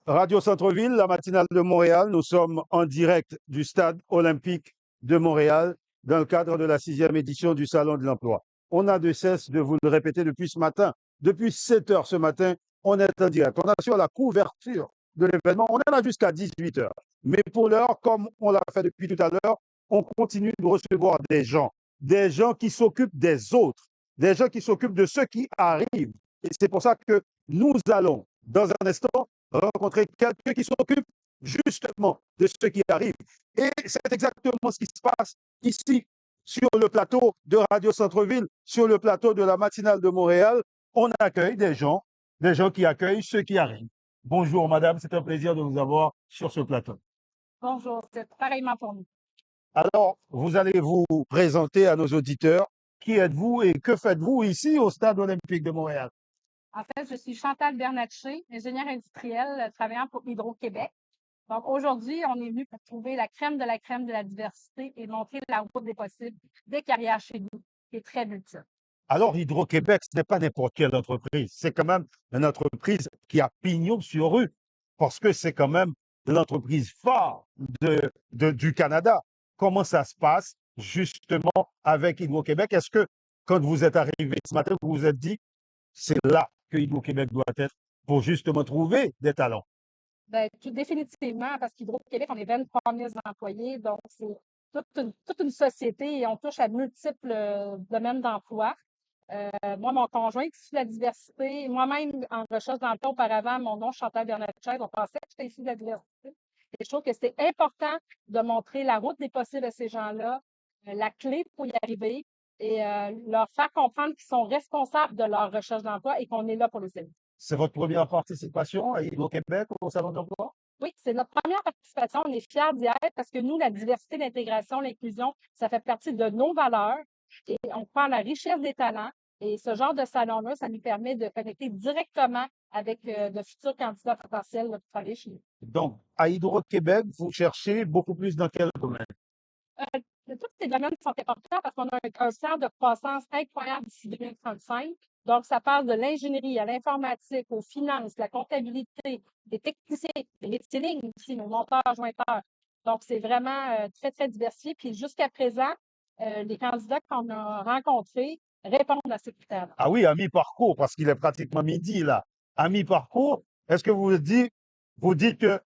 Radio Centre-Ville, la matinale de Montréal. Nous sommes en direct du stade olympique de Montréal dans le cadre de la 6e édition du Salon de l'Emploi. On n'a de cesse de vous le répéter depuis ce matin. Depuis 7 heures ce matin, on est en direct. On assure la couverture de l'événement. On est là jusqu'à 18 heures. Mais pour l'heure, comme on l'a fait depuis tout à l'heure, on continue de recevoir des gens qui s'occupent des autres, des gens qui s'occupent de ceux qui arrivent. Et c'est pour ça que nous allons, dans un instant, rencontrer quelqu'un qui s'occupe justement de ce qui arrive. Et c'est exactement ce qui se passe ici, sur le plateau de Radio Centre-Ville, sur le plateau de la matinale de Montréal. On accueille des gens qui accueillent ceux qui arrivent. Bonjour madame, c'est un plaisir de vous avoir sur ce plateau. Bonjour, c'est pareillement pour nous. Alors, vous allez vous présenter à nos auditeurs. Qui êtes-vous et que faites-vous ici au Stade olympique de Montréal? En fait, je suis Chantal Bernatchez, ingénieure industrielle travaillant pour Hydro-Québec. Donc, aujourd'hui, on est venu pour trouver la crème de la diversité et montrer la route des possibles des carrières chez nous, qui est très multiple. Alors, Hydro-Québec, ce n'est pas n'importe quelle entreprise. C'est quand même une entreprise qui a pignon sur rue, parce que c'est quand même l'entreprise phare du Canada. Comment ça se passe justement avec Hydro-Québec? Est-ce que quand vous êtes arrivé ce matin, vous vous êtes dit, c'est là que Hydro-Québec doit être pour justement trouver des talents? Bien, tout définitivement, parce qu'Hydro-Québec, on est 23 000 employés, donc c'est toute une société et on touche à multiples domaines d'emploi. Moi, mon conjoint qui suit la diversité, moi-même en recherche d'emploi auparavant, mon nom Chantal Bernatchez, on pensait que j'étais issue de la diversité. Et je trouve que c'est important de montrer la route des possibles à ces gens-là, la clé pour y arriver et leur faire comprendre qu'ils sont responsables de leur recherche d'emploi et qu'on est là pour les aider. C'est votre première participation à Hydro-Québec au Salon de l'Emploi? Oui, c'est notre première participation. On est fiers d'y être parce que nous, la diversité, l'intégration, l'inclusion, ça fait partie de nos valeurs et on prend la richesse des talents. Et ce genre de salon-là, ça nous permet de connecter directement avec de futurs candidats potentiels pour travailler chez nous. Donc, à Hydro-Québec, vous cherchez beaucoup plus dans quel domaine? Tous ces domaines sont importants parce qu'on a un plan de croissance incroyable d'ici 2035. Donc, ça passe de l'ingénierie à l'informatique, aux finances, la comptabilité, des techniciens, des métiers lignes aussi, nos monteurs, jointeurs. Donc, c'est vraiment très, très diversifié. Puis, jusqu'à présent, les candidats qu'on a rencontrés répondent à ces critères-là. Ah oui, à mi-parcours, parce qu'il est pratiquement midi là. À mi-parcours, est-ce que vous dites que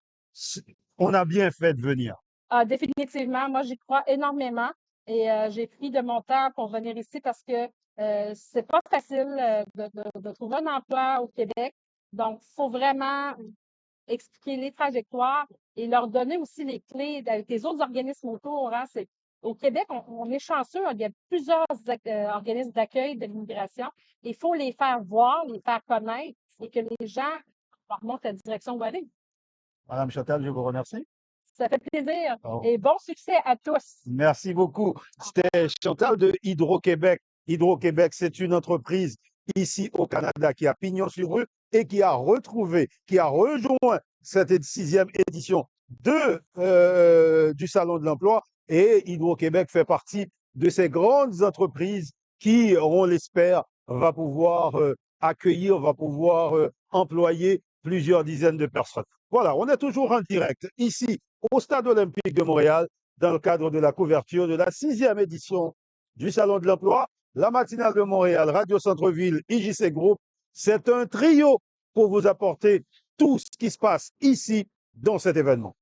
on a bien fait de venir? Définitivement, moi, j'y crois énormément et j'ai pris de mon temps pour venir ici parce que c'est pas facile de trouver un emploi au Québec. Donc, il faut vraiment expliquer les trajectoires et leur donner aussi les clés avec les autres organismes autour. Hein. Au Québec, on est chanceux. Il y a plusieurs organismes d'accueil de l'immigration. Il faut les faire voir, les faire connaître et que les gens leur montrent la direction où aller. Madame Chantal, je vous remercie. Ça fait plaisir Oh. et bon succès à tous. Merci beaucoup. C'était Chantal de Hydro-Québec. Hydro-Québec, c'est une entreprise ici au Canada qui a pignon sur rue et qui a rejoint cette 6e édition du Salon de l'Emploi. Et Hydro-Québec fait partie de ces grandes entreprises qui, on l'espère, va pouvoir accueillir, va pouvoir employer plusieurs dizaines de personnes. Voilà, on est toujours en direct ici au Stade olympique de Montréal dans le cadre de la couverture de la 6e édition du Salon de l'Emploi. La matinale de Montréal, Radio Centre-Ville, IJC Group, c'est un trio pour vous apporter tout ce qui se passe ici dans cet événement.